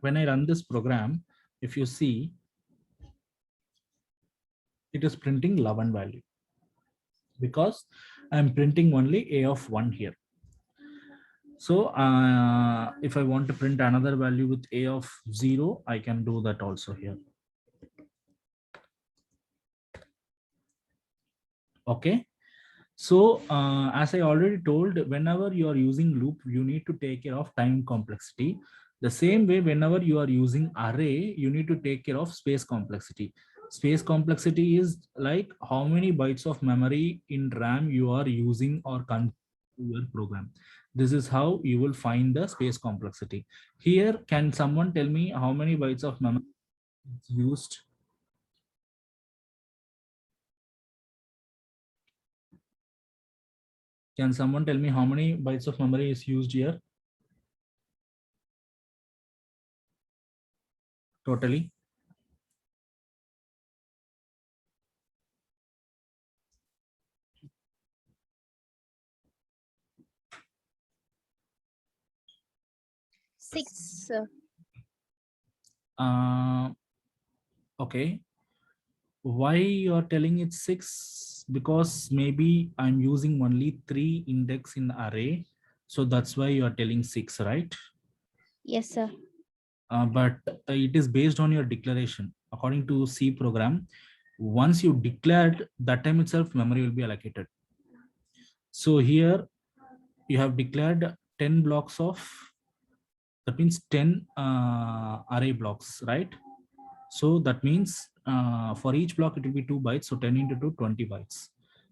when I run this program, if you see, it is printing 11 value because I'm printing only a of 1 here. So if I want to print another value with a of 0, I can do that also here. Okay. So as I already told, whenever you are using loop, you need to take care of time complexity. The same way, whenever you are using array, you need to take care of space complexity. Space complexity is like how many bytes of memory in RAM you are using or your program. This is how you will find the space complexity. Here, can someone tell me how many bytes of memory is used? Can someone tell me how many bytes of memory is used here totally? Six. Okay, why you're telling it's 6? Because maybe I'm using only 3 index in array, so that's why you're telling 6, right? Yes, sir. But it is based on your declaration. According to C program, once you declared, that time itself memory will be allocated. So here you have declared 10 blocks of, that means 10 array blocks, right? So that means for each block it will be 2 bytes, so 10 into 2, 20 bytes.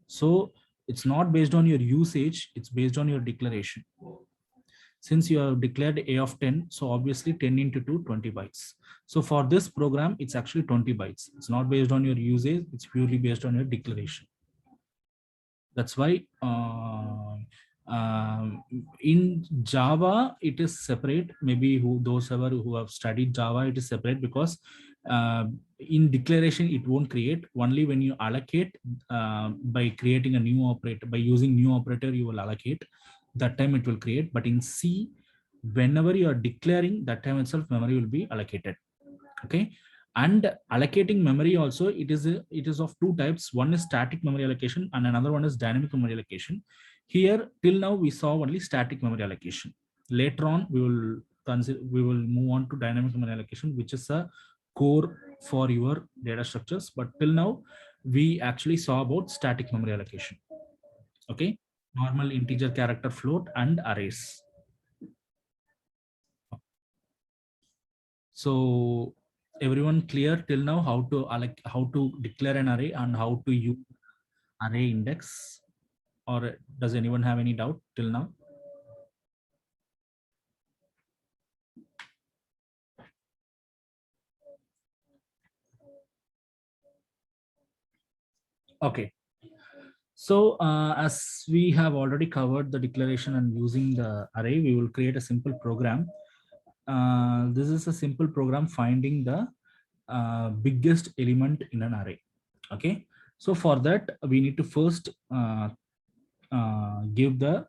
So it's not based on your usage, it's based on your declaration. Since you have declared a of 10, so obviously 10 into 2, 20 bytes. So for this program, it's actually 20 bytes. It's not based on your usage, it's purely based on your declaration. That's why in Java it is separate. Maybe those ever who have studied Java, it is separate because in declaration it won't create. Only when you allocate, by creating a new operator, by using new operator, you will allocate. That time it will create. But in C, whenever you are declaring, that time itself memory will be allocated. Okay. And allocating memory also, it is of two types. One is static memory allocation and another one is dynamic memory allocation. Here till now we saw only static memory allocation. Later on we will move on to dynamic memory allocation, which is a core for your data structures. But till now we actually saw about static memory allocation. Okay. Normal integer, character, float, and arrays. So everyone clear till now how to declare an array and how to use array index, or does anyone have any doubt till now? Okay. So as we have already covered the declaration and using the array, we will create a simple program. This is a simple program finding the biggest element in an array. Okay. So for that, we need to first give the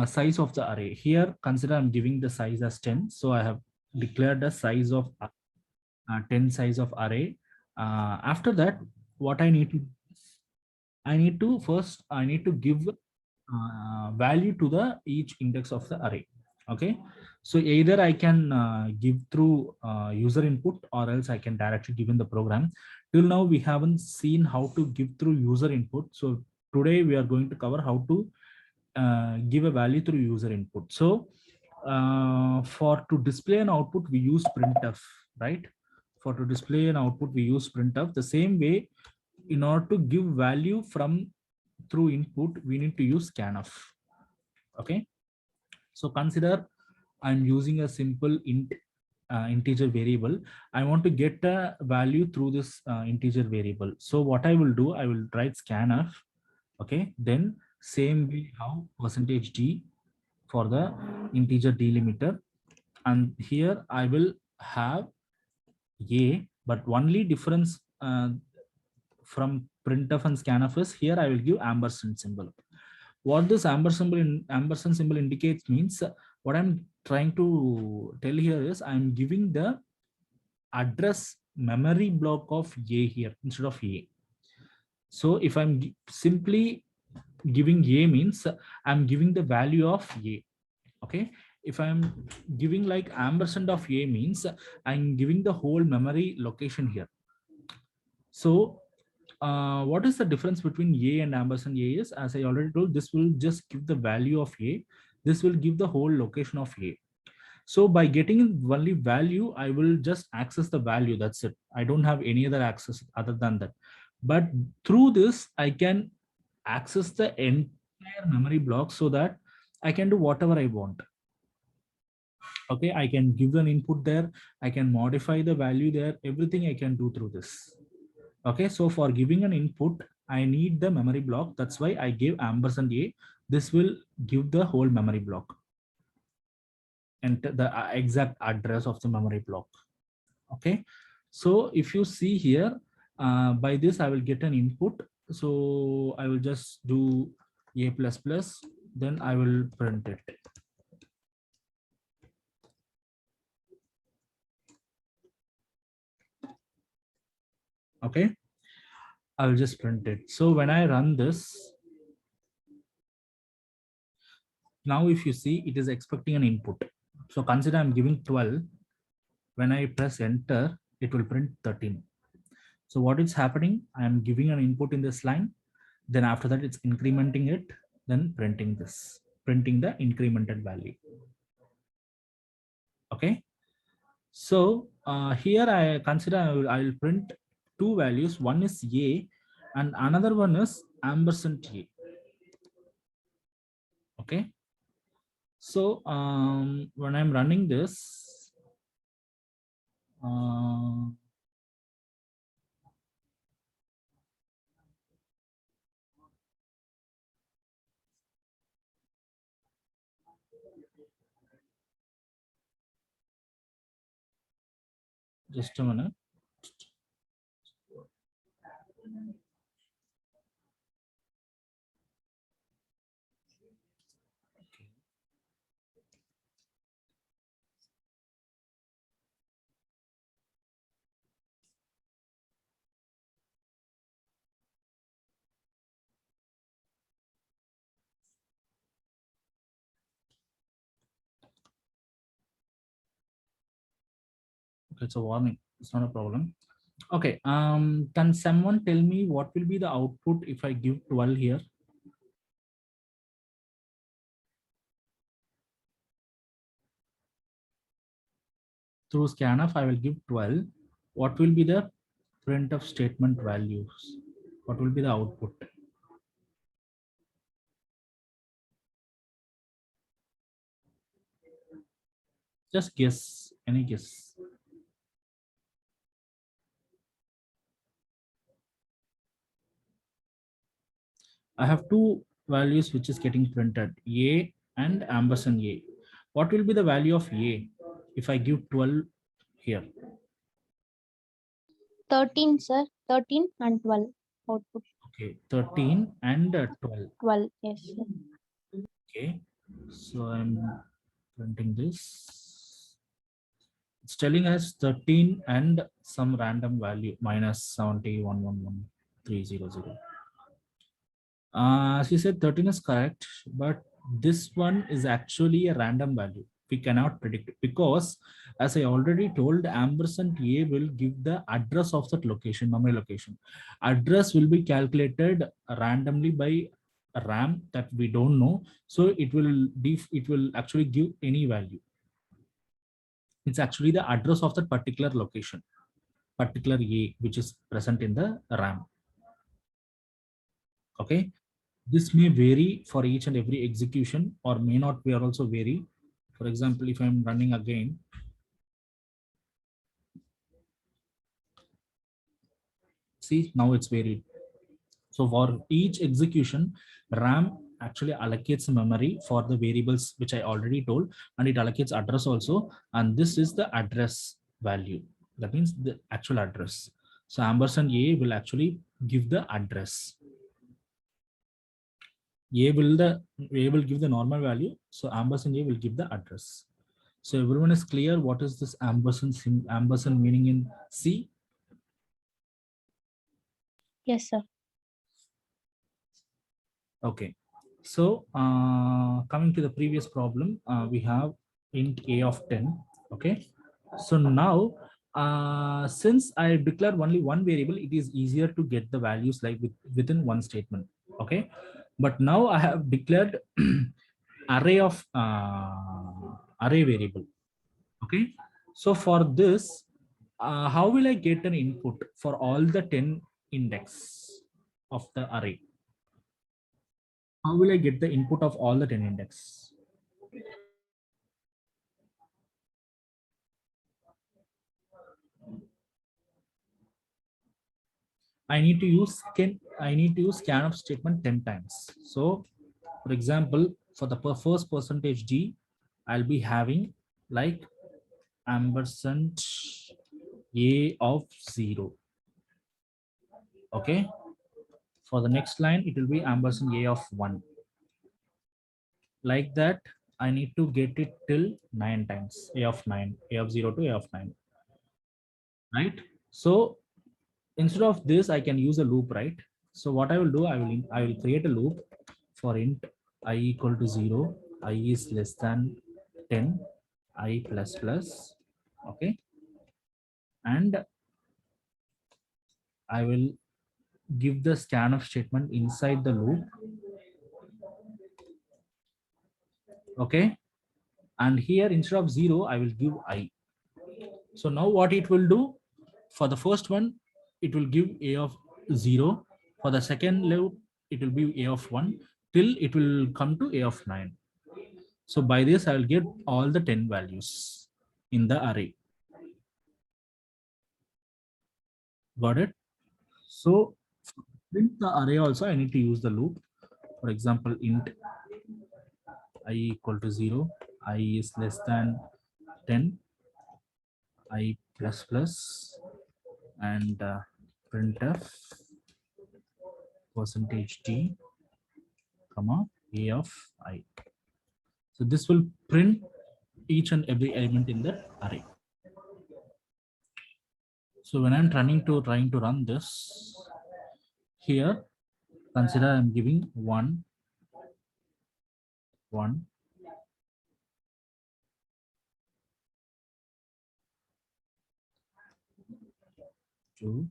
size of the array. Here, consider I'm giving the size as 10. So I have declared the size of 10 size of array. After that, what I need to give value to the each index of the array. Okay. So either I can give through user input, or else I can directly give in the program. Till now, we haven't seen how to give through user input. So today we are going to cover how to give a value through user input. So for to display an output, we use printf, right? For to display an output, we use printf. The same way, in order to give value from through input, we need to use scanf. Okay. So consider I'm using a simple integer variable. I want to get a value through this integer variable. So what I will do, I will write scanf. Okay. Then same way how %d for the integer delimiter, and here I will have a, but only difference from printf and scanf is here I will give ampersand symbol. What this ampersand symbol indicates means what I'm trying to tell here is I'm giving the address memory block of A here instead of A. So if I'm simply giving A means I'm giving the value of A. Okay. If I'm giving like ampersand of A means I'm giving the whole memory location here. So what is the difference between A and ampersand? A is, as I already told, this will just give the value of A. This will give the whole location of A. So by getting only value, I will just access the value. That's it. I don't have any other access other than that. But through this, I can access the entire memory block so that I can do whatever I want. Okay, I can give an input there. I can modify the value there. Everything I can do through this. Okay, so for giving an input, I need the memory block. That's why I give ampersand A. This will give the whole memory block and the exact address of the memory block. Okay, so if you see here, by this I will get an input. So I will just do A++, then I will print it. Okay, I'll just print it. So when I run this, now if you see, it is expecting an input. So consider I'm giving 12. When I press enter, it will print 13. So what is happening? I am giving an input in this line. Then after that, it's incrementing it, then printing this, printing the incremented value. Okay. So here I consider I will print two values. One is A and another one is ampersand A. Okay. So when I'm running this, just a minute. Okay, it's a warning. It's not a problem. Okay. Can someone tell me what will be the output if I give 12 here? Through scanf, I will give 12. What will be the printf statement values? What will be the output? Just guess, any guess. I have two values which is getting printed, A and ampersand A. What will be the value of A if I give 12 here? 13, sir. 13 and 12 output. Okay, 13 and 12. 12, yes, sir. Okay, so I'm printing this. It's telling us 13 and some random value minus 70,111,300. As we said, 13 is correct, but this one is actually a random value. We cannot predict it because, as I already told, ampersand A will give the address of that location, memory location. Address will be calculated randomly by RAM that we don't know. So it will actually give any value. It's actually the address of that particular location, particular A, which is present in the RAM. Okay. This may vary for each and every execution or may not be also vary. For example, if I'm running again, see now it's varied. So for each execution, RAM actually allocates memory for the variables which I already told, and it allocates address also. And this is the address value. That means the actual address. So ampersand A will actually give the address. A will give the normal value. So ampersand A will give the address. So everyone is clear what is this ampersand meaning in C? Yes, sir. Okay. So coming to the previous problem, we have int a of 10. Okay. So now, since I declared only one variable, it is easier to get the values like within one statement. Okay. But now I have declared array of array variable. Okay. So for this, how will I get an input for all the 10 index of the array? How will I get the input of all the 10 index? I need to use scanf statement 10 times. So for example, for the first percentage D, I'll be having like ampersand A of 0. Okay. For the next line, it will be ampersand A of 1. Like that, I need to get it till 9 times. A of 9, A of 0 to A of 9. Right. So instead of this, I can use a loop, right? So what I will do, I will create a loop for int I equal to 0, I is less than 10, I plus plus. Okay. And I will give the scanf statement inside the loop. Okay. And here instead of 0, I will give I. So now what it will do, for the first one, it will give A of 0. For the second loop, it will be A of 1 till it will come to A of 9. So by this, I will get all the 10 values in the array. Got it? So print the array also, I need to use the loop. For example, int I equal to 0, I is less than 10, I plus plus, and printf percentage d, comma, A of I. So this will print each and every element in the array. So when I'm trying to run this here, consider I'm giving 1, 1, 2,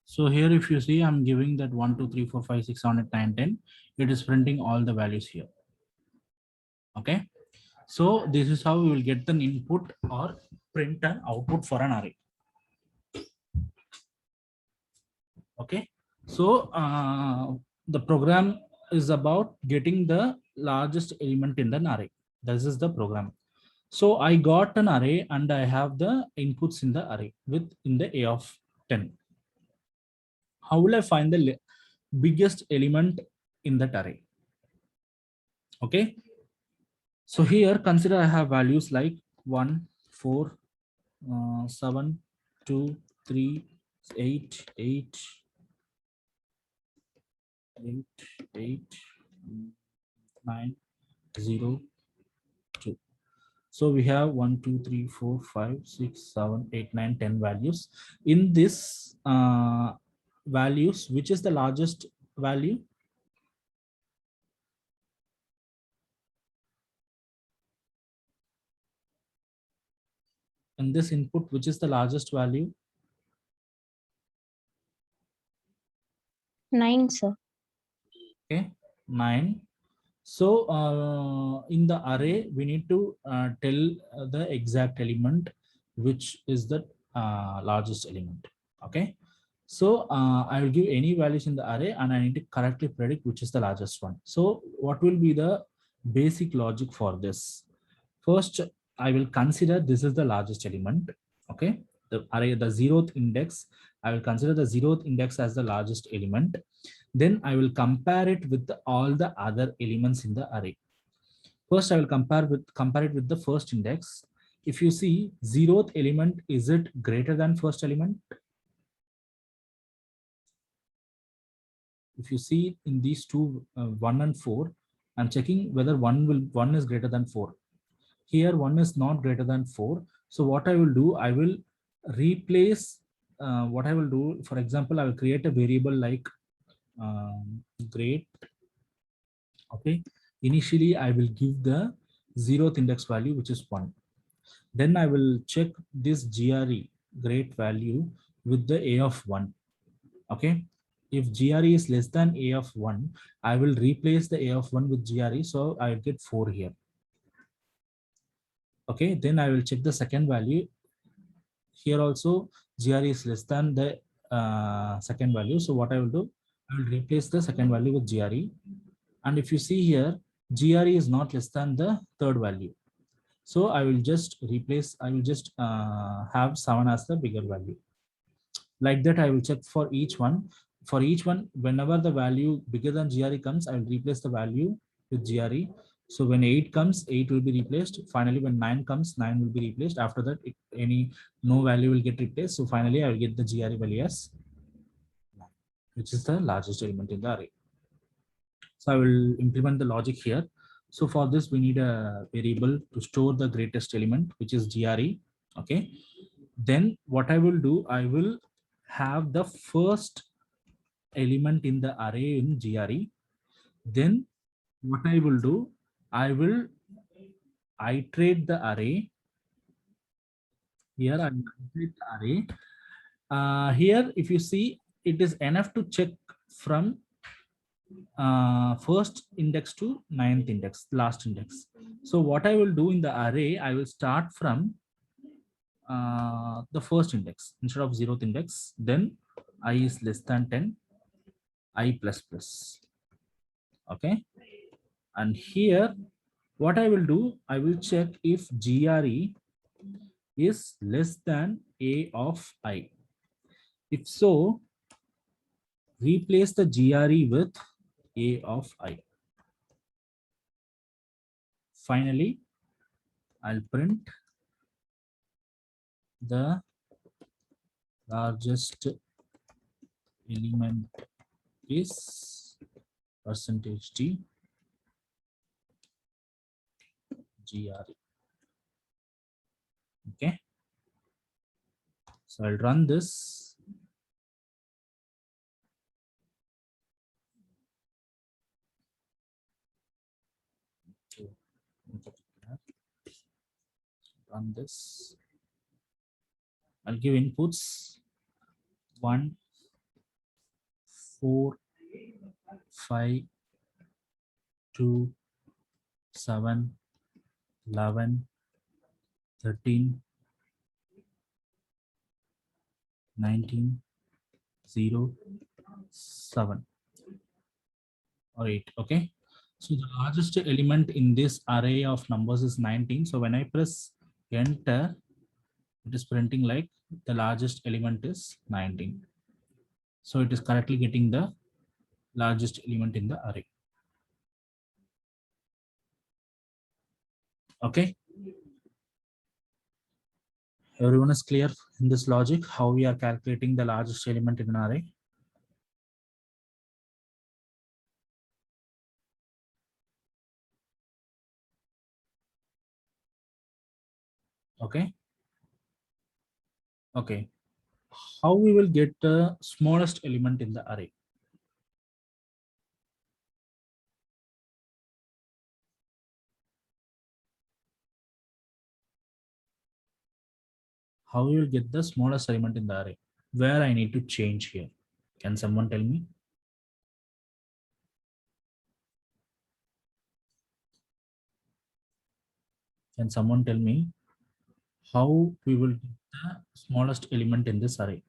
so here if you see, I'm giving that 1, 2, 3, 4, 5, 6, 7, 8, 9, 10. It is printing all the values here. Okay. So this is how we will get an input or print an output for an array. Okay. So the program is about getting the largest element in an array. This is the program. So I got an array and I have the inputs in the array in the A of 10. How will I find the biggest element in that array? Okay. So here consider I have values like 1, 4, 7, 2, 3, 8, 8, 8, 8, 9, 0, 2. So we have 1, 2, 3, 4, 5, 6, 7, 8, 9, 10 values. In this values, which is the largest value? In this input, which is the largest value? 9, sir. Okay, 9. So in the array, we need to tell the exact element, which is the largest element. Okay. So I will give any values in the array and I need to correctly predict which is the largest one. So what will be the basic logic for this? First, I will consider this is the largest element. Okay. The array, the zeroth index, I will consider the zeroth index as the largest element. Then I will compare it with all the other elements in the array. First, I will compare it with the first index. If you see zeroth element, is it greater than first element? If you see in these two, 1 and 4, I'm checking whether one is greater than 4. Here 1 is not greater than 4. So what I will do, I will replace what I will do. For example, I will create a variable like grade. Okay, initially I will give the zeroth index value, which is 1. Then I will check this GRE grade value with the a of 1. Okay, if GRE is less than a of 1, I will replace the a of 1 with GRE, so I will get 4 here. Okay, then I will check the second value. Here also GRE is less than the second value, so what I will do, I will replace the second value with GRE. And if you see here, GRE is not less than the third value. So I will just replace, I will just have 7 as the bigger value. Like that, I will check for each one. For each one, whenever the value bigger than GRE comes, I will replace the value with GRE. So when 8 comes, 8 will be replaced. Finally, when 9 comes, 9 will be replaced. After that, no value will get replaced. So finally, I will get the GRE value as 9, which is the largest element in the array. So I will implement the logic here. So for this, we need a variable to store the greatest element, which is GRE. Okay. Then what I will do, I will have the first element in the array in GRE. Then what I will do, I will iterate the array. Here I will iterate the array. Here, if you see, it is enough to check from first index to ninth index, last index. So what I will do in the array, I will start from the first index instead of zeroth index. Then I is less than 10, I plus plus. Okay. And here, what I will do, I will check if GRE is less than A of I. If so, replace the GRE with A of I. Finally, I'll print the largest element is %T GRE. Okay. So I'll run this. Run this. I'll give inputs 1, 4, 5, 2, 7, 11, 13, 19, 0, 7 or 8. Okay. So the largest element in this array of numbers is 19. So when I press enter, it is printing like the largest element is 19. So it is correctly getting the largest element in the array. Okay. Everyone is clear in this logic, how we are calculating the largest element in an array? Okay. Okay. How we will get the smallest element in the array? How we will get the smallest element in the array? Where I need to change here? Can someone tell me? Can someone tell me how we will get the smallest element in this array?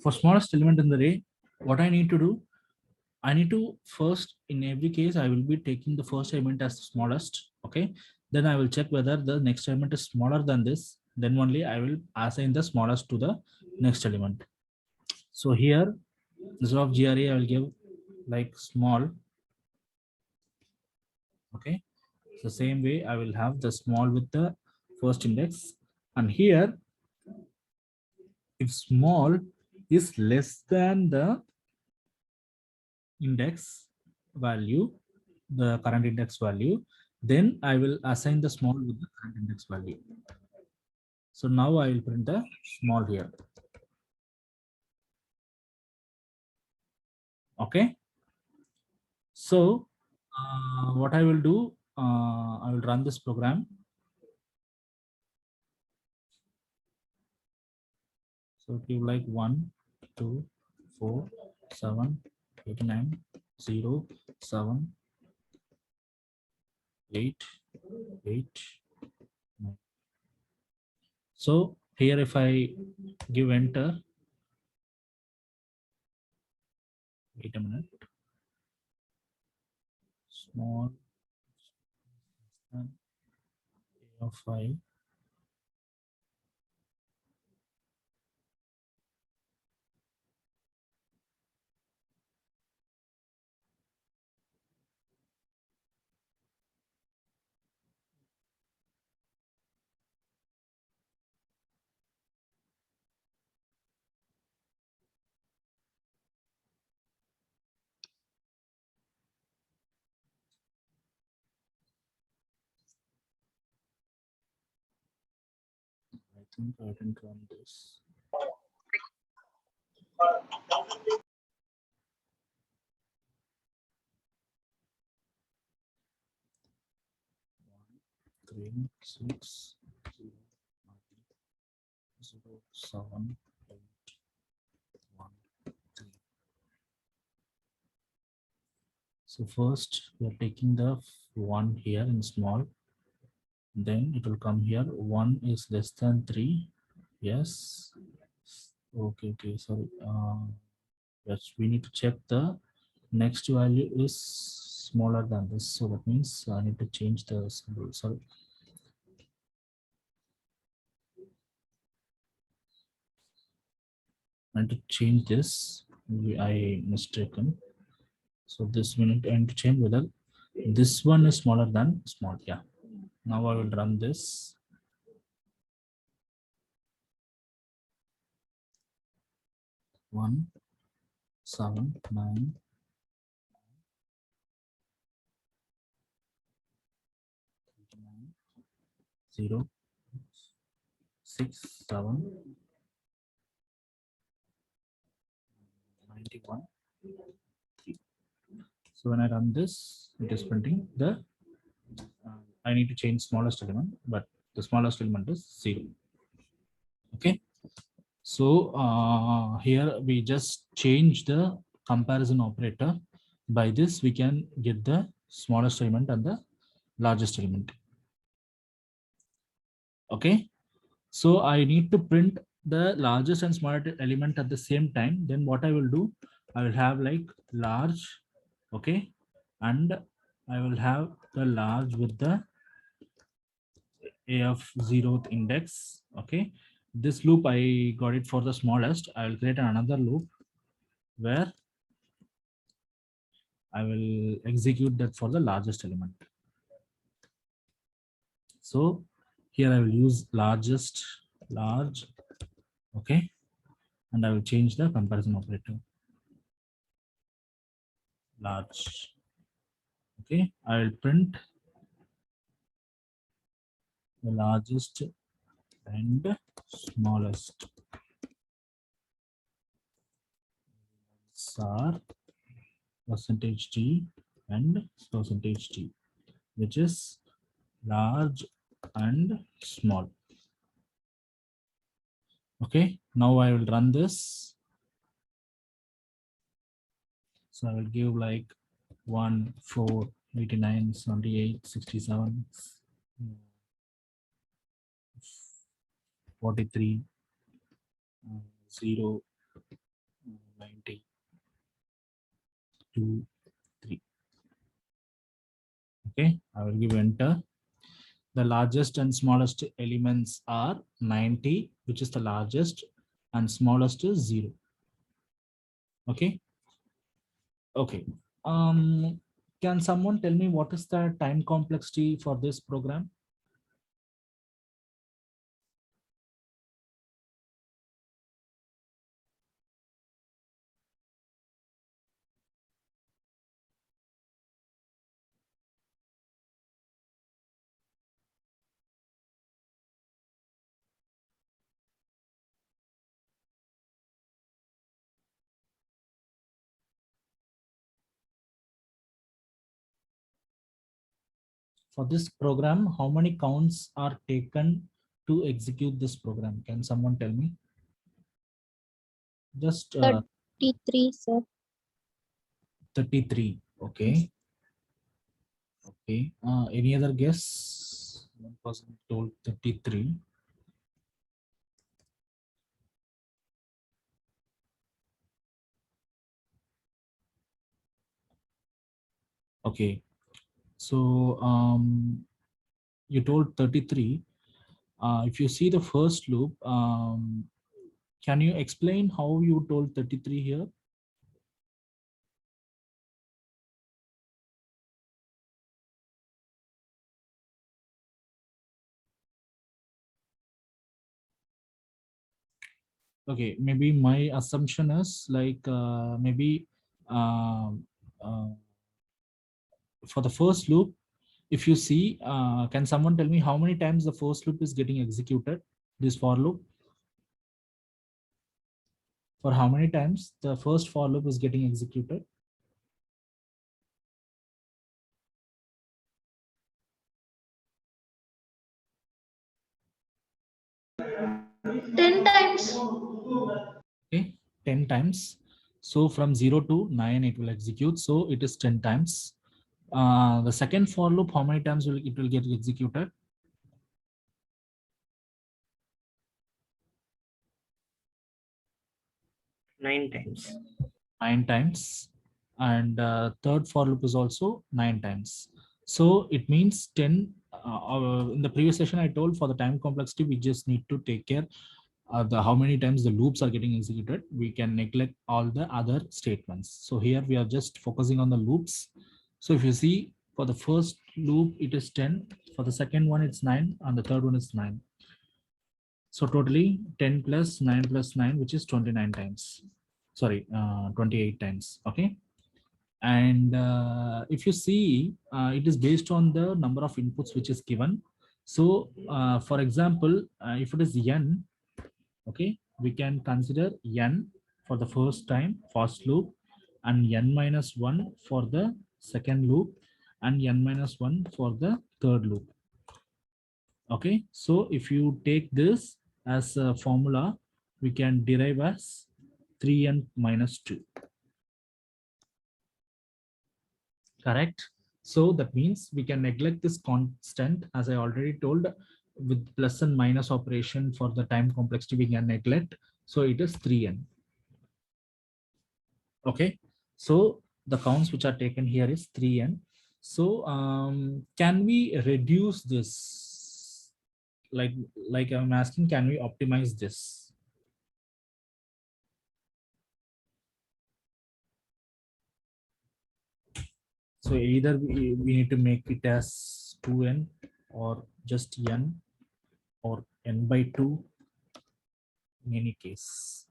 For smallest element in the array, what I need to do, I need to first, in every case, I will be taking the first element as the smallest. Okay. Then I will check whether the next element is smaller than this. Then only I will assign the smallest to the next element. So here, instead of GRA, I will give like small. Okay. So same way, I will have the small with the first index. And here, if small is less than the index value, the current index value, then I will assign the small with the current index value. So now I will print the small here. Okay. So what I will do, I will run this program. So give like 1, 2, 4, 7, 8, 9, 0, 7, 8, 8, 9. So here if I give enter, wait a minute, small of 5. I think I didn't run this. Three, 6, 0, 0, 7, 8, 1, 3. So first we are taking the 1 here in small. Then it will come here. 1 is less than 3. Yes. Okay, okay, sorry. Yes, we need to check the next value is smaller than this. So that means I need to change the symbol. Sorry. I need to change this. I mistaken. So this we need to change whether this one is smaller than small. Yeah. Now I will run this. 1, 7, 9, 0, 6, 7, 91, 3. So when I run this, it is printing the, I need to change smallest element, but the smallest element is 0. Okay. So here we just change the comparison operator. By this, we can get the smallest element and the largest element. Okay. So I need to print the largest and smallest element at the same time. Then what I will do, I will have like large, okay, and I will have the large with the a of 0th index. Okay, this loop I got it for the smallest. I will create another loop where I will execute that for the largest element. So here I will use largest, large, okay, and I will change the comparison operator. Large. Okay, I will print the largest and smallest. SAR %T and percentage t, which is large and small. Okay, now I will run this. So I will give like 1, 4, 89, 78, 67, 43, 0, 90, 2, 3. Okay, I will give enter. The largest and smallest elements are 90, which is the largest, and smallest is 0. Okay. Okay. Can someone tell me what is the time complexity for this program? For this program, how many counts are taken to execute this program? Can someone tell me? Just 33, sir. 33. Okay. Okay. Any other guess? One person told 33. Okay. So you told 33. If you see the first loop, can you explain how you told 33 here? Okay, maybe my assumption is like maybe um, uh, for the first loop, if you see, can someone tell me how many times the first loop is getting executed, this for loop? For how many times the first for loop is getting executed? Ten times. Okay, 10 times. So from 0 to 9, it will execute. So it is 10 times. The second for loop, how many times will it will get executed? 9 times. 9 times. And third for loop is also 9 times. So it means 10. In the previous session, I told for the time complexity, we just need to take care the how many times the loops are getting executed. We can neglect all the other statements. So here we are just focusing on the loops. So if you see for the first loop, it is 10. For the second one, it's 9. And the third one is 9. So totally 10 plus 9 plus 9, which is 29 times. Sorry, 28 times. Okay. And if you see, it is based on the number of inputs which is given. So for example, if it is n, okay, we can consider n for the first loop, and n minus 1 for the second loop, and n minus 1 for the third loop. Okay, so if you take this as a formula, we can derive as 3n minus 2. Correct. So that means we can neglect this constant, as I already told, with plus and minus operation for the time complexity we can neglect. So it is 3n. Okay, so the counts which are taken here is 3n. So can we reduce this? Like I'm asking, can we optimize this? So either we need to make it as 2n or just n or n by 2 in any case.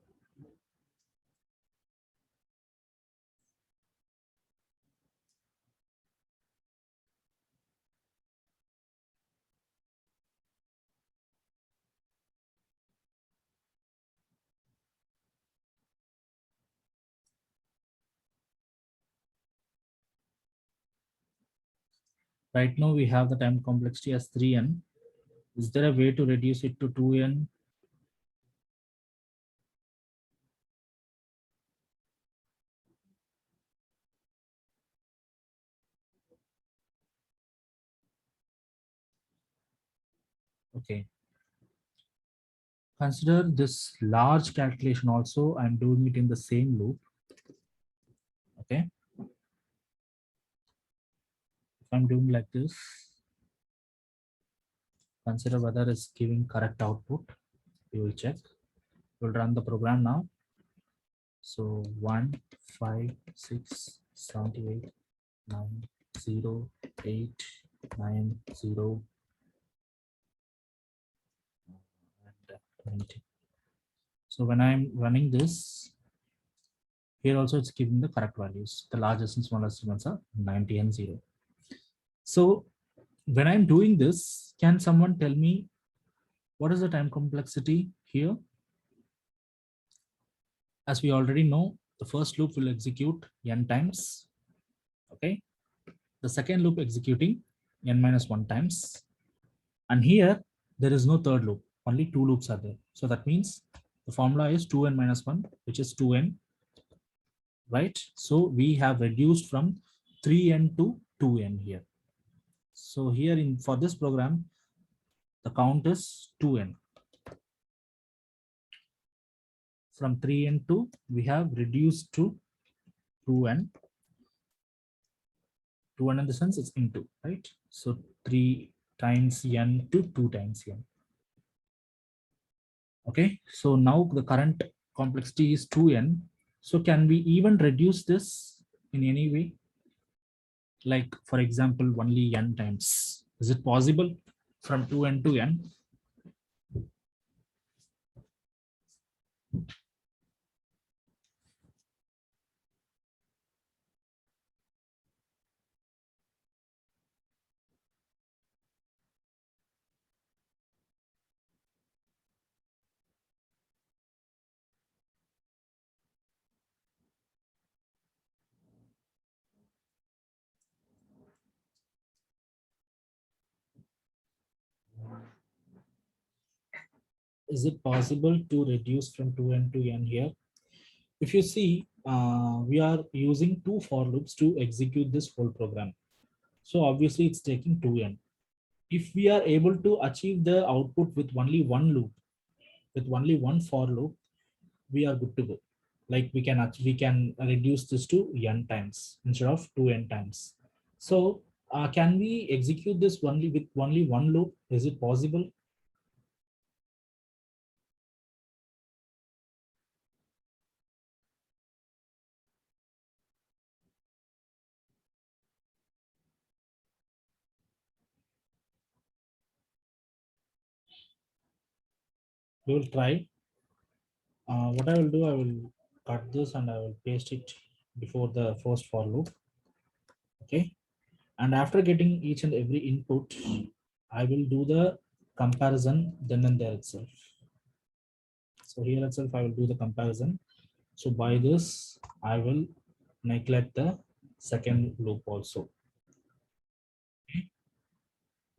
Right now we have the time complexity as 3n. Is there a way to reduce it to 2n? Okay. Consider this large calculation also. I'm doing it in the same loop. Okay. If I'm doing like this, consider whether it's giving correct output. We will check. We'll run the program now. So 1, 5, 6, 78, 9, 0, 8, 9, 0, and 20. So when I'm running this, here also it's giving the correct values. The largest and smallest ones are 90 and 0. So when I'm doing this, can someone tell me what is the time complexity here? As we already know, the first loop will execute n times. Okay. The second loop executing n minus 1 times. And here there is no third loop, only two loops are there. So that means the formula is 2n minus 1, which is 2n, right? So we have reduced from 3n to 2n here. So here in for this program, the count is 2n. From 3n to we have reduced to 2n. 2n in the sense it's into, right? So 3 times n to 2 times n. Okay, so now the current complexity is 2n. So can we even reduce this in any way? Like for example, only n times. Is it possible from 2n to n? Is it possible to reduce from 2n to n here? If you see, we are using two for loops to execute this whole program. So obviously it's taking 2n. If we are able to achieve the output with only one loop, with only one for loop, we are good to go. Like we can reduce this to n times instead of 2n times. So can we execute this only with only one loop? Is it possible? We will try. What I will do, I will cut this and I will paste it before the first for loop. Okay. And after getting each and every input, I will do the comparison then and there itself. So here itself, I will do the comparison. So by this, I will neglect the second loop also. Okay.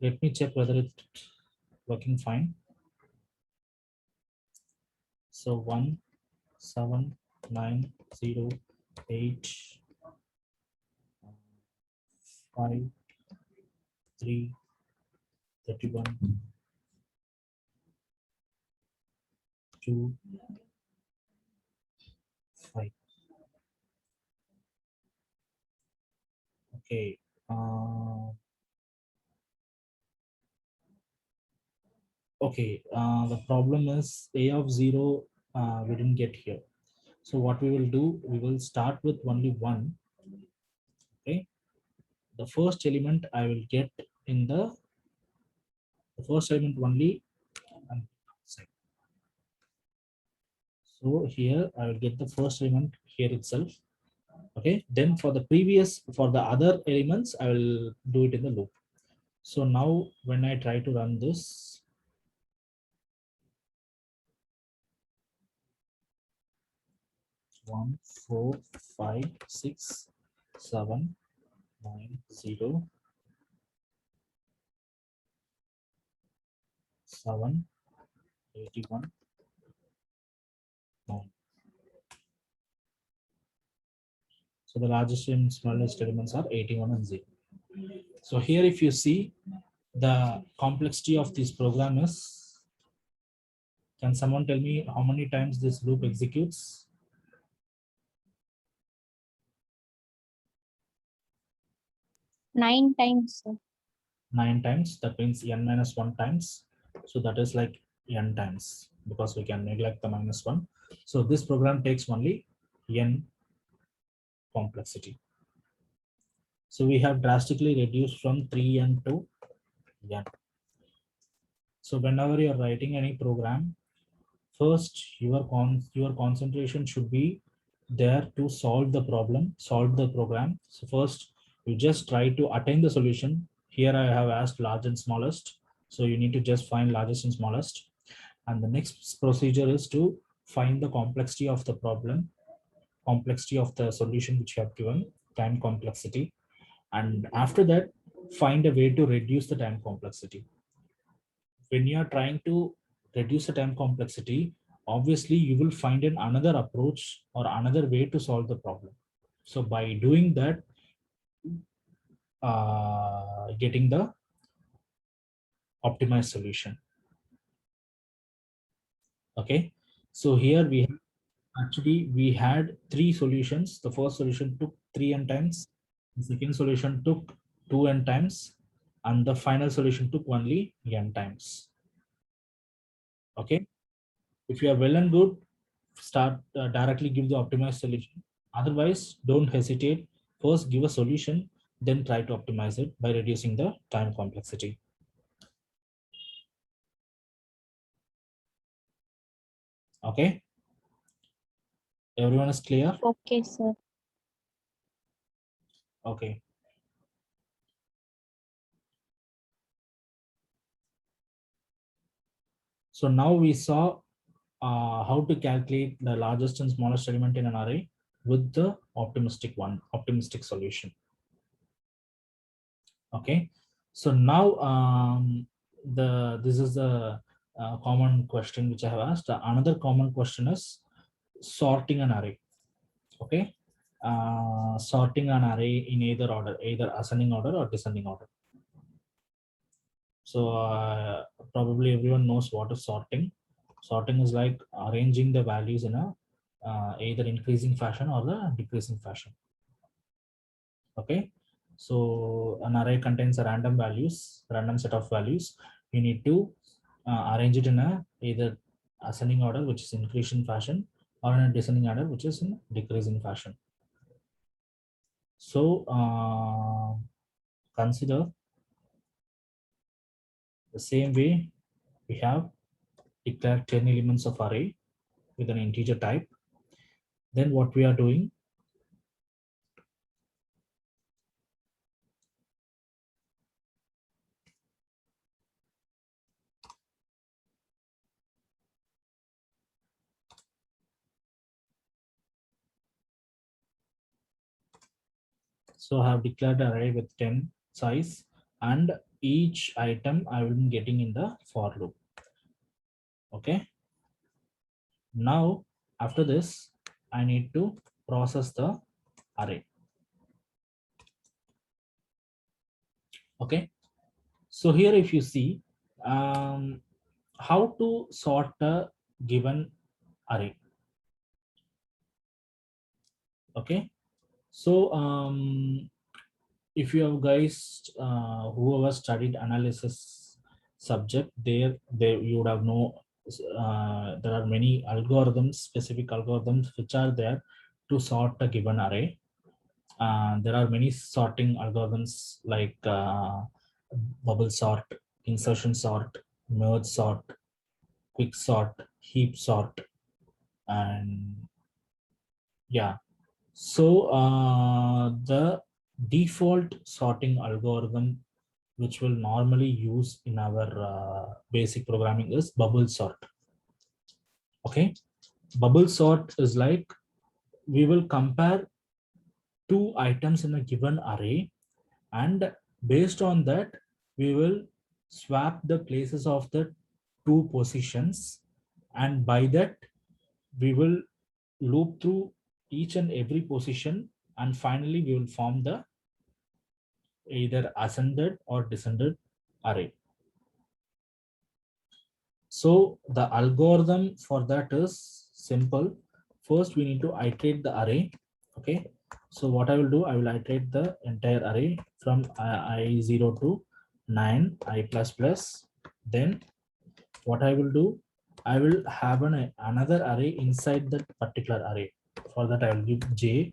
Let me check whether it's working fine. So 1, 7, 9, 0, 8, 5, 3, 31, 2, 5. Okay. Okay. The problem is a of 0 we didn't get here. So what we will do, we will start with only one. Okay. The first element I will get in the first element only. So here I will get the first element here itself. Okay. Then for the previous, for the other elements, I will do it in the loop. So now when I try to run this, 1, 4, 5, 6, 7, 9, 0, 7, 81, 9. So the largest and smallest elements are 81 and 0. So here if you see the complexity of this program is, can someone tell me how many times this loop executes? 9 times, sir. 9 times. That means n minus 1 times. So that is like n times, because we can neglect the minus 1. So this program takes only n complexity. So we have drastically reduced from 3n to n. So whenever you're writing any program, first your concentration should be there to solve the problem, solve the program. So first you just try to attain the solution. Here I have asked large and smallest, so you need to just find largest and smallest, and the next procedure is to find the complexity of the problem, complexity of the solution which you have given, time complexity, and after that find a way to reduce the time complexity. When you are trying to reduce the time complexity, obviously you will find another approach or another way to solve the problem. So by doing that, getting the optimized solution. Okay, so here we had 3 solutions. The first solution took 3n times, the second solution took 2n times, and the final solution took only n times. Okay, if you are well and good, start directly give the optimized solution. Otherwise, don't hesitate. First give a solution, then try to optimize it by reducing the time complexity. Okay, everyone is clear? Okay, sir. Okay. So now we saw how to calculate the largest and smallest element in an array with the optimistic solution. Okay, so now this is the common question which I have asked. Another common question is sorting an array. Okay, sorting an array in either order, either ascending order or descending order. So probably everyone knows what is sorting. Sorting is like arranging the values in a either increasing fashion or the decreasing fashion. Okay, so an array contains a random set of values. You need to arrange it in a either ascending order, which is increasing fashion, or in a descending order, which is in decreasing fashion. So consider the same way we have declared 10 elements of array with an integer type. Then what we are doing, so I have declared an array with 10 size, and each item I will be getting in the for loop. Okay, now after this I need to process the array. Okay, so here if you see how to sort a given array. Okay, so if you have guys whoever studied analysis subject, there you would have know there are many algorithms, specific algorithms which are there to sort a given array. There are many sorting algorithms like bubble sort, insertion sort, merge sort, quick sort, heap sort, and yeah. So the default sorting algorithm which will normally use in our basic programming is bubble sort. Okay, bubble sort is like we will compare 2 items in a given array, and based on that we will swap the places of the 2 positions, and by that we will loop through each and every position, and finally we will form the either ascended or descended array. So the algorithm for that is simple. First, we need to iterate the array. Okay. So what I will do, I will iterate the entire array from I0 to 9, I plus plus. Then what I will do, I will have another array inside that particular array. For that, I will give j.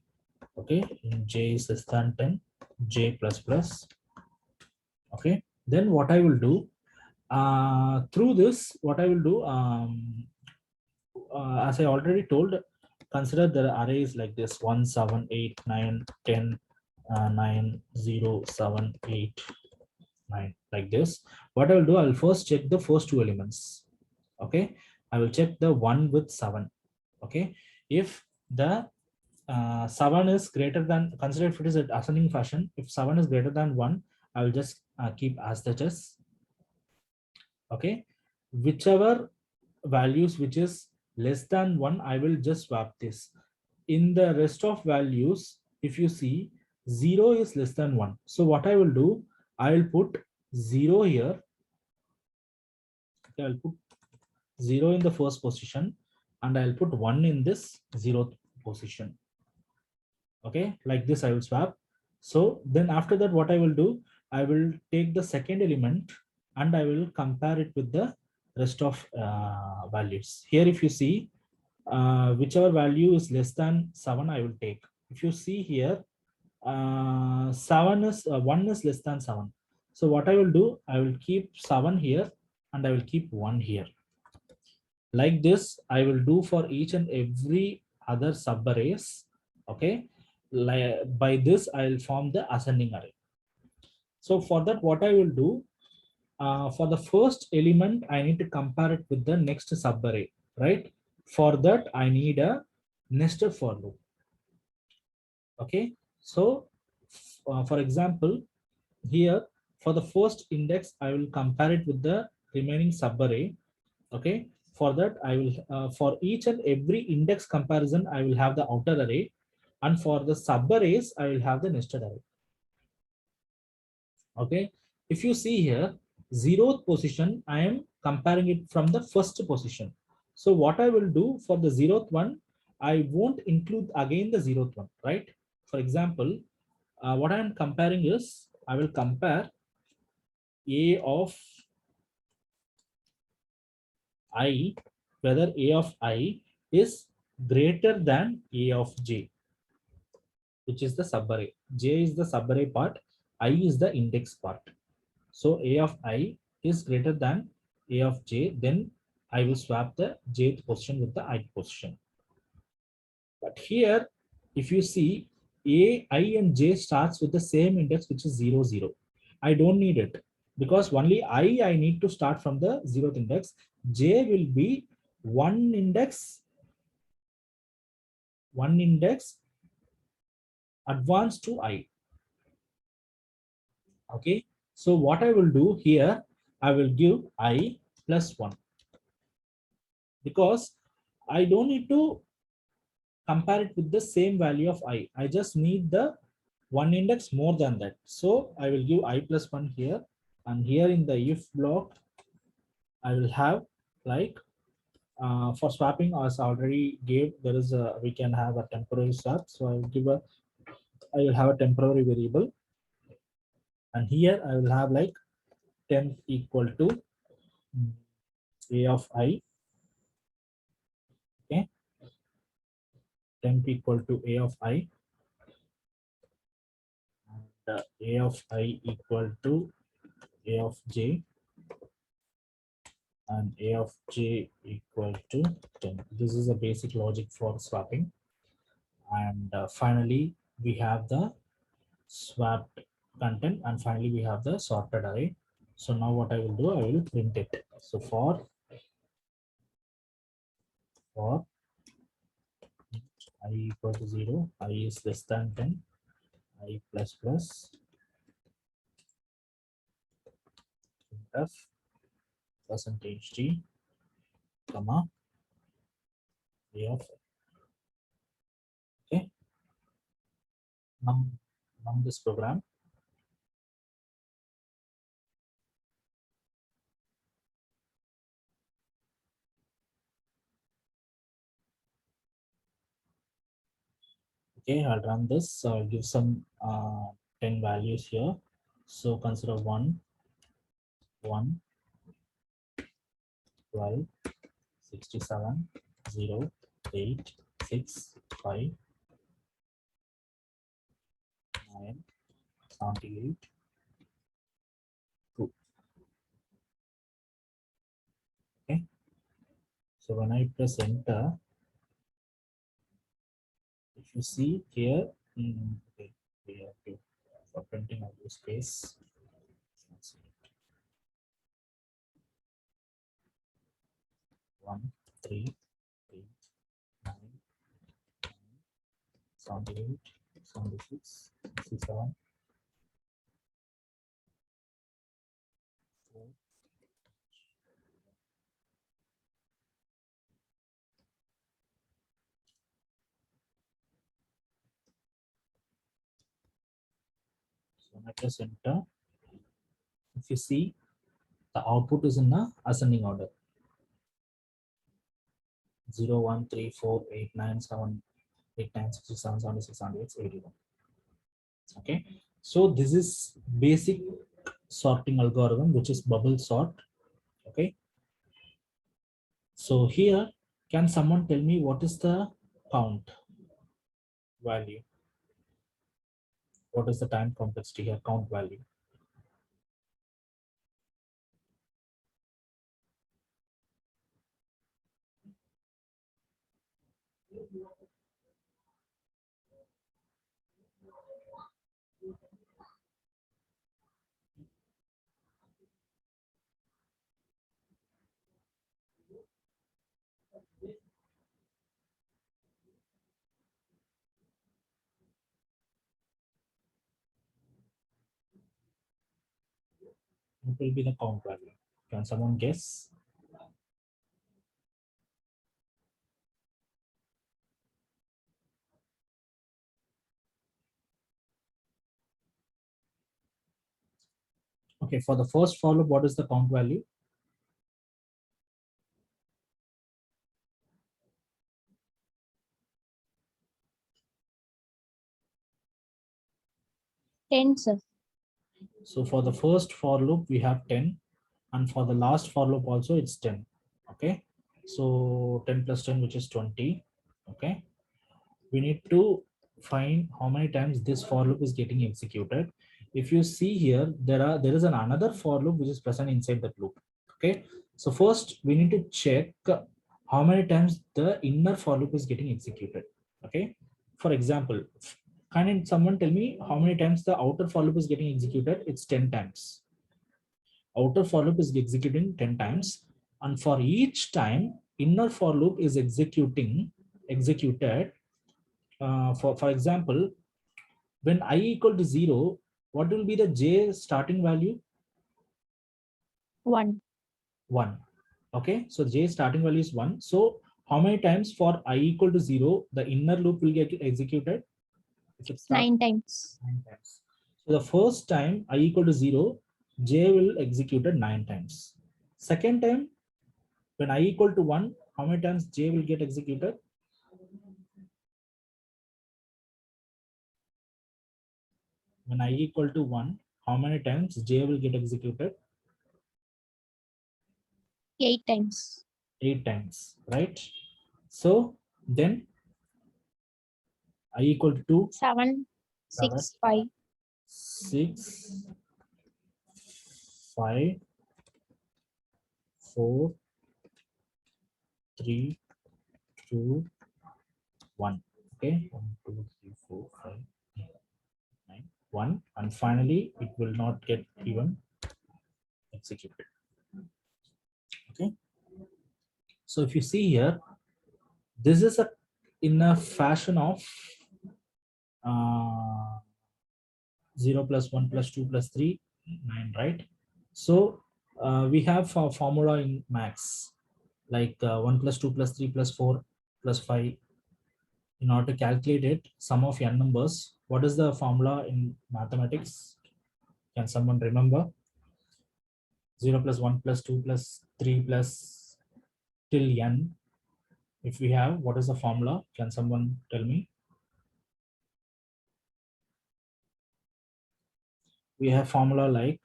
Okay. J is less than 10, j plus plus. Okay. Then what I will do, through this, what I will do, as I already told, consider the arrays like this 1, 7, 8, 9, 10, 9, 0, 7, 8, 9, like this. What I will do, I will first check the first 2 elements. Okay, I will check the 1 with 7. Okay, if the 7 is greater than, consider if it is an ascending fashion, if 7 is greater than 1, I will just keep as that is. Okay, whichever values which is less than 1, I will just swap this. In the rest of values, if you see 0 is less than 1, so what I will do, I will put 0 here. Okay, I'll put 0 in the first position and I'll put 1 in this 0th position. Okay, like this I will swap. So then after that, what I will do, I will take the second element and I will compare it with the rest of values. Here, if you see, whichever value is less than 7, I will take. If you see here, 7 is 1 is less than 7. So what I will do, I will keep 7 here and I will keep 1 here. Like this, I will do for each and every other subarrays. Okay, by this I will form the ascending array. So for that, what I will do, for the first element, I need to compare it with the next subarray, right? For that, I need a nested for loop. Okay, so for example, here for the first index, I will compare it with the remaining subarray. Okay, for that, I will for each and every index comparison, I will have the outer array, and for the subarrays, I will have the nested array. Okay, if you see here, 0th position, I am comparing it from the first position. So what I will do for the 0th one, I won't include again the 0th one, right? For example, what I am comparing is, I will compare a of I, whether a of I is greater than a of j, which is the subarray. J is the subarray part, I is the index part. So a of I is greater than a of j, then I will swap the jth position with the ith position. But here, if you see, a, I and j starts with the same index, which is 0, 0. I don't need it because only I need to start from the 0th index. J will be one index advance to I. Okay, so what I will do here, I will give I plus 1 because I don't need to compare it with the same value of I. I just need the one index more than that. So I will give I plus 1 here, and here in the if block, I will have like for swapping, as I already gave, there is a, we can have a temporary swap. So I will give a, I will have a temporary variable, and here I will have like temp equal to a of I. Okay, temp equal to a of I, and a of I equal to a of j, and a of j equal to 10. This is a basic logic for swapping. And finally, we have the swapped content, and finally we have the sorted array. So now what I will do, I will print it. So for I equal to 0, I is less than 10, I plus plus, printf, percentage d, comma, a of n. Okay. Now this program. Okay, I'll run this. So I'll give some 10 values here. So consider 1, 1, 12, 67, 0, 8, 6, 5, 9, 78, 2. Okay. So when I press enter, if you see here, okay, we have to, for printing of this space. 1, 3, 8, 9, 78, 76, 67, 4. So when I press enter, if you see, the output is in the ascending order. 0, 1, 3, 4, 8, 9, 7, 8, 9, 67, 76, 78, 81. Okay, so this is basic sorting algorithm, which is bubble sort. Okay, so here, can someone tell me what is the count value? What is the time complexity here, count value? What will be the count value? Can someone guess? Okay, for the first for loop, what is the count value? Ten, sir. So for the first for loop, we have 10, and for the last for loop also it's 10. Okay, so 10 plus 10, which is 20. Okay, we need to find how many times this for loop is getting executed. If you see here, there is another for loop which is present inside that loop. Okay, so first we need to check how many times the inner for loop is getting executed. Okay, for example, can someone tell me how many times the outer for loop is getting executed? It's 10 times. Outer for loop is executing 10 times, and for each time inner for loop is executed. For example, when I equal to 0, what will be the j starting value? 1. 1. Okay, so j starting value is 1. So how many times for I equal to 0 the inner loop will get executed? If it starts 9 times. 9 times. So the first time I equal to 0, j will executed 9 times. Second time, when I equal to 1, how many times j will get executed? When I equal to 1, how many times j will get executed? 8 times. 8 times, right? So then I equal to 2, 7, 7, 6, 5. 6, 5, 4, 3, 2, 1. Okay, 1, 2, 3, 4, 5, 9, 1, and finally it will not get even executed. Okay, so if you see here, this is in a fashion of 0 plus 1 plus 2 plus 3, 9, right? So We have a formula in max, like 1 plus 2 plus 3 plus 4 plus 5. In order to calculate it, sum of n numbers, what is the formula in mathematics? Can someone remember? 0 plus 1 plus 2 plus 3 plus till n. If we have, what is the formula? Can someone tell me? We have formula like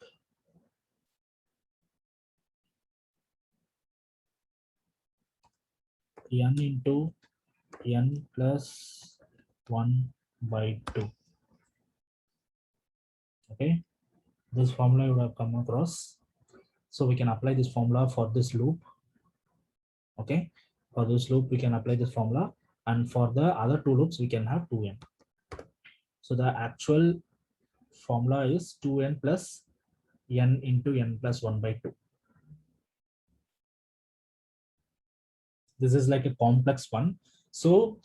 n into n plus 1 by 2. Okay, this formula you would have come across. So we can apply this formula for this loop. Okay, for this loop we can apply this formula, and for the other two loops we can have 2n. So the actual formula is 2n plus n into n plus 1 by 2. This is like a complex one. So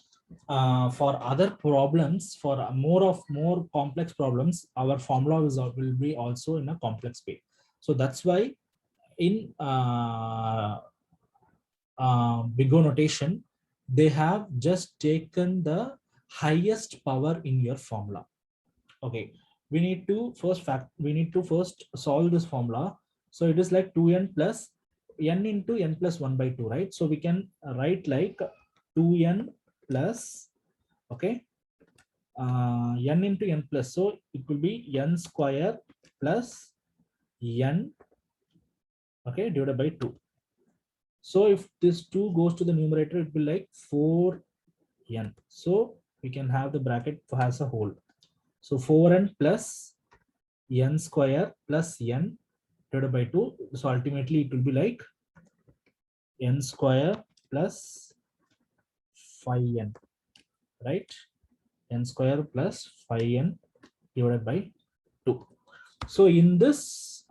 for other problems, for more complex problems, our formula will be also in a complex way. So that's why in Big O notation, they have just taken the highest power in your formula. Okay, we need to first solve this formula. So it is like 2n plus n into n plus 1 by 2, right? So we can write like 2n plus, okay, n into n plus, so it will be n square plus n, okay, divided by 2. So if this 2 goes to the numerator, it will be like 4n. So we can have the bracket as a whole. So 4n plus n square plus n divided by 2. So ultimately it will be like n square plus 5n, right? N square plus 5n divided by 2. So in this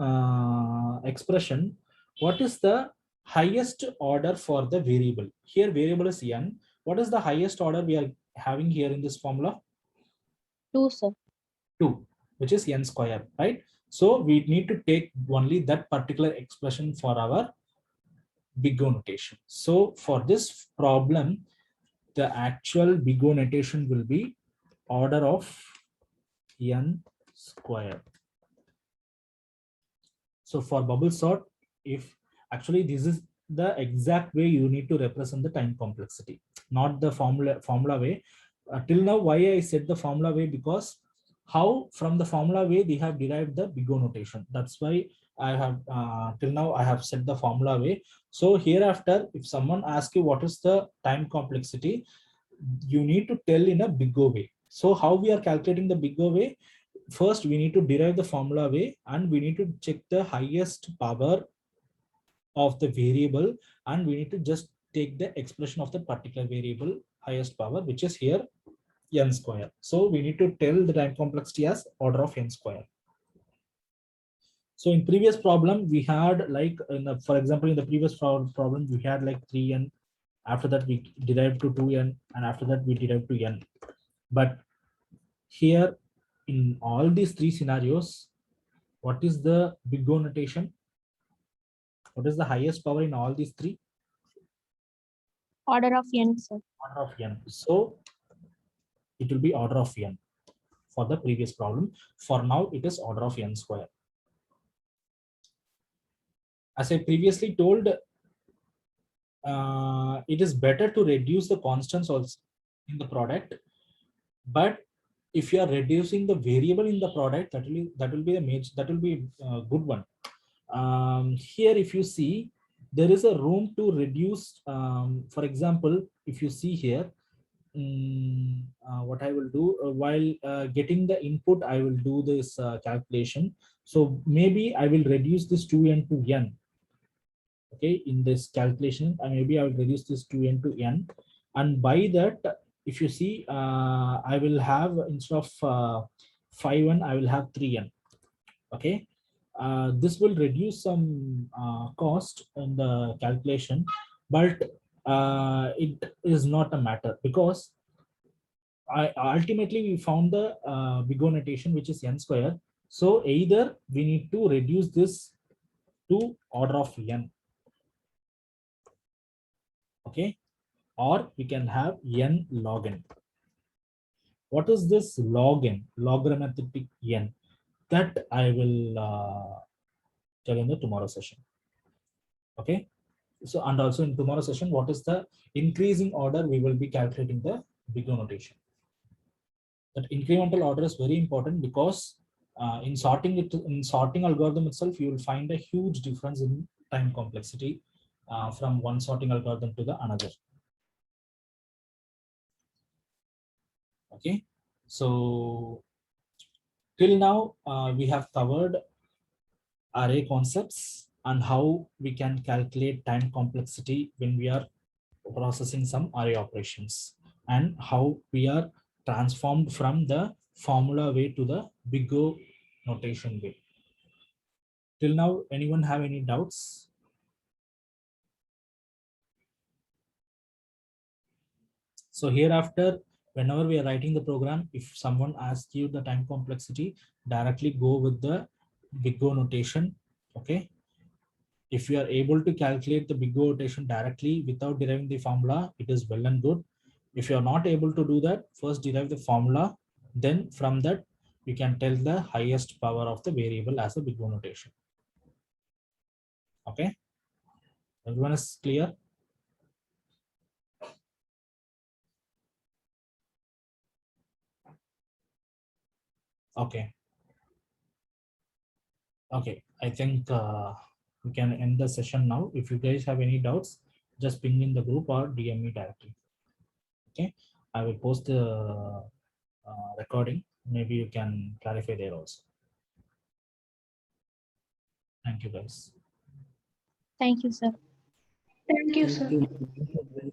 expression, what is the highest order for the variable? Here variable is n. What is the highest order we are having here in this formula? 2, sir. 2, which is n square, right? So we need to take only that particular expression for our Big O notation. So for this problem, the actual Big O notation will be order of n square. So for bubble sort, if actually this is the exact way you need to represent the time complexity, not the formula way. Till now, why I said the formula way, because how from the formula way they have derived the Big O notation. That's why I have till now I have said the formula way. So hereafter, if someone asks you what is the time complexity, you need to tell in a Big O way. So how we are calculating the Big O way? First, we need to derive the formula way, and we need to check the highest power of the variable, and we need to just take the expression of the particular variable highest power, which is here n square. So we need to tell the time complexity as order of n square. So in previous problem we had like for example in the previous problem we had like 3n, after that we derived to 2n, and after that we derived to n. But here in all these three scenarios, what is the Big O notation? What is the highest power in all these three? Order of n, sir. Order of n. So it will be order of n for the previous problem. For now, it is order of n square. As I previously told, it is better to reduce the constants also in the product. But if you are reducing the variable in the product, that will be a good one. Here, if you see, there is a room to reduce. For example, if you see here, what I will do while getting the input, I will do this calculation. So maybe I will reduce this 2n to n. Okay, in this calculation, maybe I will reduce this 2n to n, and by that, if you see, I will have instead of 5n, I will have 3n. Okay, this will reduce some cost in the calculation, but it is not a matter, because ultimately we found the Big O notation, which is n square. So either we need to reduce this to order of n. Okay, or we can have n log n. What is this log n? Logarithmic n. That I will tell in the tomorrow session. Okay. So, and also in tomorrow session, what is the increasing order? We will be calculating the big O notation. That incremental order is very important because in sorting algorithm itself, you will find a huge difference in time complexity from one sorting algorithm to the another. Okay, so till now we have covered array concepts and how we can calculate time complexity when we are processing some array operations, and how we are transformed from the formula way to the big O notation way. Till now, anyone have any doubts? So hereafter, whenever we are writing the program, if someone asks you the time complexity, directly go with the big O notation. Okay. If you are able to calculate the big O notation directly without deriving the formula, it is well and good. If you are not able to do that, first derive the formula. Then from that, you can tell the highest power of the variable as a big O notation. Okay. Everyone is clear? Okay. Okay, I think we can end the session now. If you guys have any doubts, just ping in the group or DM me directly. Okay, I will post the recording. Maybe you can clarify there also. Thank you, guys. Thank you, sir. Thank you, Thank sir. you.